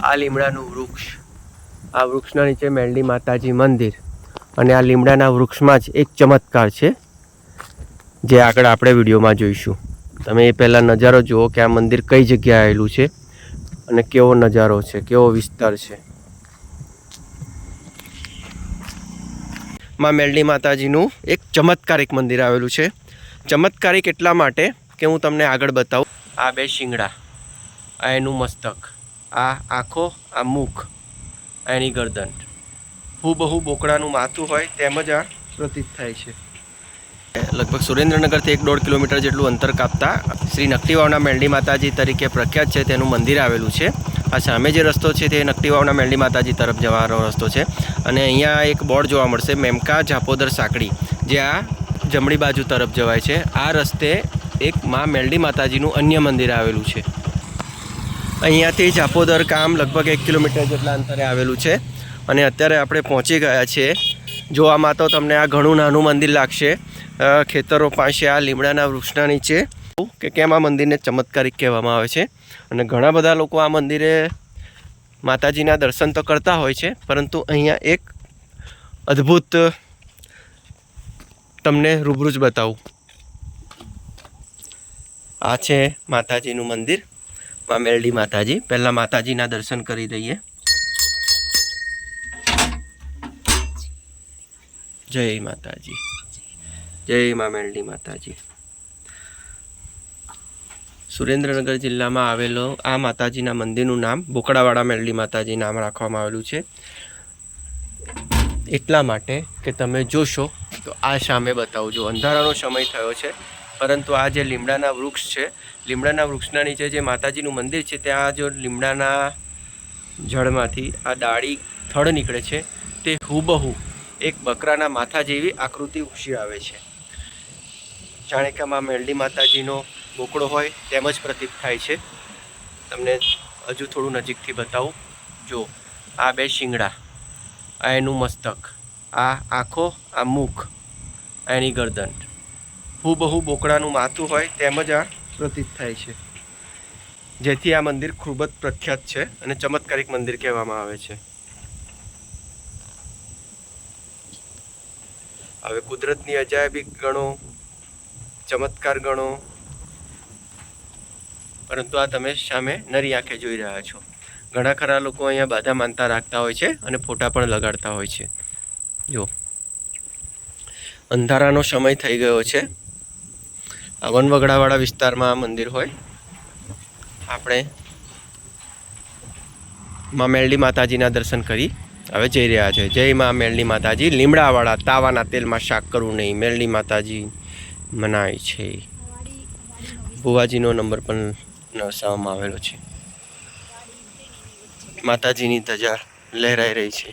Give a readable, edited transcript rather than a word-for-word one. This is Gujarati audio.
આ લીમડાનું વૃક્ષ, આ વૃક્ષના નીચે મેલડી માતાજી મંદિર, અને આ લીમડાના વૃક્ષમાં જ એક ચમત્કાર છે જે આગળ આપણે વિડીયોમાં જોઈશું. તમે એ પહેલાં નજારો જુઓ કે આ મંદિર કઈ જગ્યાએ આવેલું છે અને કેવો નજારો છે, કેવો વિસ્તાર છે. માં મેલડી માતાજીનું એક ચમત્કારિક મંદિર આવેલું છે. ચમત્કારિક એટલા માટે કે હું તમને આગળ બતાવું. આ બે શિંગડા, આ એનું મસ્તક, આ આંખો, આ મુખ, આ એની ગરદન, હૂબહુ બોકડાનું માથું હોય તેમ જ આ પ્રતીત થાય છે. લગભગ સુરેન્દ્રનગરથી 1-1.5 કિલોમીટર જેટલું અંતર કાપતા શ્રી નકટીવાવના મેલડી માતાજી તરીકે પ્રખ્યાત છે તેનું મંદિર આવેલું છે. આ સામે જે રસ્તો છે તે નકટીવાવના મેલડી માતાજી તરફ જવાનો રસ્તો છે. અને અહીંયા એક બોર્ડ જોવા મળશે, મેમકા ઝાપોદર સાંકડી, જે આ જમણી બાજુ તરફ જવાય છે. આ રસ્તે એક માં મેલડી માતાજીનું અન્ય મંદિર આવેલું છે. અહીંયાથી ઝાપોદર ગામ લગભગ 1 કિલોમીટર જેટલા અંતરે આવેલું છે. અને અત્યારે આપણે પહોંચી ગયા છીએ. જોવામાં તો તમને આ ઘણું નાનું મંદિર લાગશે, ખેતરો પાસે આ લીમડાના વૃક્ષના નીચે, કે કેમ આ મંદિરને ચમત્કારિક કહેવામાં આવે છે. અને ઘણા બધા લોકો આ મંદિરે માતાજીના દર્શન તો કરતા હોય છે, પરંતુ અહીંયા એક અદ્ભુત તમને રૂબરૂ જ બતાવું. આ છે માતાજીનું મંદિર, માં મેલડી માતાજી. પહેલાં માતાજીના દર્શન કરી દઈએ. જય માતાજી, જય માં મેલડી માતાજી. સુરેન્દ્રનગર જિલ્લામાં આવેલો આ માતાજીના મંદિરનું નામ બોકડાવાળા મેલડી માતાજી નામ રાખવામાં આવેલું છે. એટલા માટે કે તમે જોશો તો આ સામે બતાવું, જો અંધારાનો સમય થયો છે, પરંતુ આ જે લીમડાના વૃક્ષ છે, લીમડાના વૃક્ષના નીચે જે માતાજીનું મંદિર છે, ત્યાં જો લીમડાના જળમાંથી આ ડાળી થડ નીકળે છે, તે હૂબહુ એક બકરાના માથા જેવી આકૃતિ ઉછળી આવે છે. જાણે કે માં મેલડી માતાજીનો બોકડો હોય તેમ જ પ્રતીત થાય છે. તમને હજુ થોડું નજીકથી બતાવું. જો આ બે શિંગડા, આ એનું મસ્તક, આ આંખો, આ મુખ, આ એની ગરદન, હૂબહુ બોકડાનું માથું હોય તેમ જ આ પ્રતીત થાય છે. જેથી આ મંદિર ખૂબ જ પ્રખ્યાત છે અને ચમત્કારિક મંદિર કહેવામાં આવે છે. હવે કુદરતની અજાયબી ગણો, ચમત્કાર ગણો, પરંતુ આ તમે સામે નરી આંખે જોઈ રહ્યા છો. ઘણા ખરા લોકો અહીંયા બાધા માનતા રાખતા હોય છે અને ફોટા પણ લગાડતા હોય છે. જો અંધારાનો સમય થઈ ગયો છે. આ વનવગડાવાળા વિસ્તારમાં આ મંદિર હોય. આપણે માં મેલડી માતાજીના દર્શન કરી હવે જઈ રહ્યા છે. જય માં મેલડી માતાજી. લીમડાવાળા તાવાના તેલમાં શાક કરવું નહીં, મેલડી માતાજી મનાય છે. ભુવાજીનો નંબર પણ દર્શાવવામાં આવેલો છે. માતાજીની ધજા લહેરાઈ રહી છે.